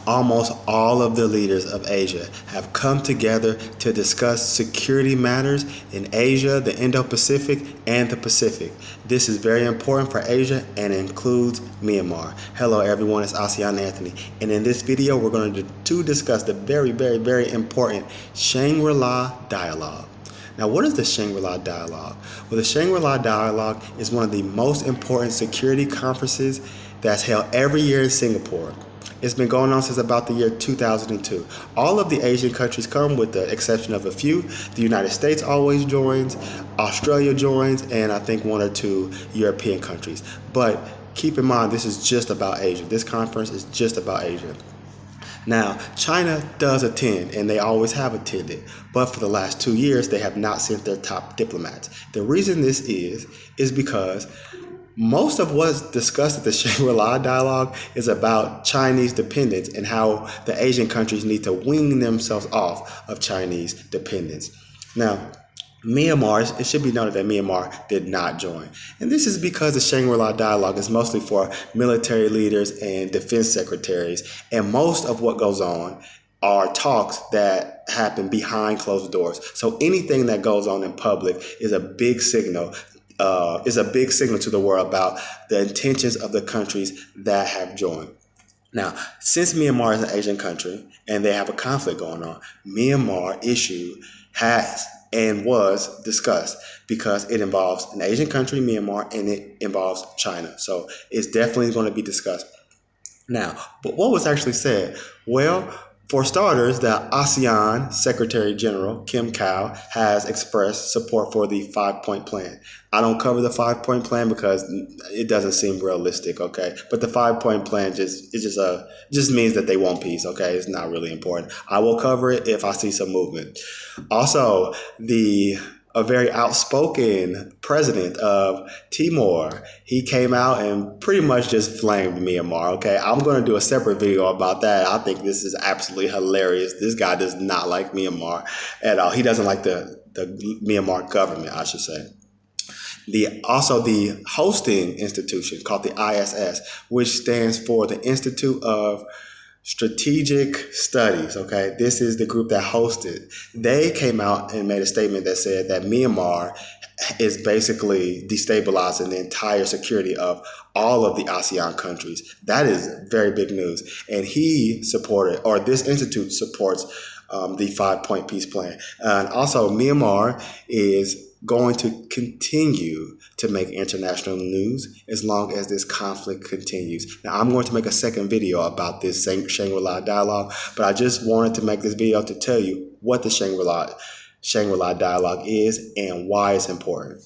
Almost all of the leaders of Asia have come together to discuss security matters in Asia, the Indo-Pacific, and the Pacific. This is very important for Asia and includes Myanmar. Hello everyone, it's ASEAN Anthony, and in this video we're going to discuss the very important Shangri-La Dialogue. Now, what is the Shangri-La Dialogue? Well, the Shangri-La Dialogue is one of the most important security conferences that's held every year in Singapore. It's been going on since about the year 2002. All of the Asian countries come, with the exception of a few. The United States always joins, Australia joins, and I think one or two European countries. But keep in mind, this is just about Asia. This conference is just about Asia. Now, China does attend, and they always have attended, but for the last 2 years, they have not sent their top diplomats. The reason this is because most of what's discussed at the Shangri-La Dialogue is about Chinese dependence and how the Asian countries need to wean themselves off of Chinese dependence. Now, Myanmar, it should be noted that Myanmar did not join. And this is because the Shangri-La Dialogue is mostly for military leaders and defense secretaries. And most of what goes on are talks that happen behind closed doors. So anything that goes on in public is a big signal to the world about the intentions of the countries that have joined. Now, since Myanmar is an Asian country and they have a conflict going on, Myanmar issue has and was discussed because it involves an Asian country, Myanmar, and it involves China. So it's definitely going to be discussed. Now, but what was actually said? Well, for starters, the ASEAN Secretary General, Kim Kao, has expressed support for the 5-point plan. I don't cover the 5-point plan because it doesn't seem realistic, okay? But the 5-point plan just means that they want peace, okay? It's not really important. I will cover it if I see some movement. Also, a very outspoken president of Timor, he came out and pretty much just flamed Myanmar, okay? I'm going to do a separate video about that. I think this is absolutely hilarious. This guy does not like Myanmar at all. He doesn't like the Myanmar government, I should say. Also the hosting institution called the ISS, which stands for the Institute of Strategic Studies, okay? This is the group that hosted. They came out and made a statement that said that Myanmar is basically destabilizing the entire security of all of the ASEAN countries. That is very big news. And this institute supports the 5-point peace plan. And also Myanmar is going to continue to make international news as long as this conflict continues. Now, I'm going to make a second video about this Shangri-La Dialogue, but I just wanted to make this video to tell you what the Shangri-La Dialogue is and why it's important.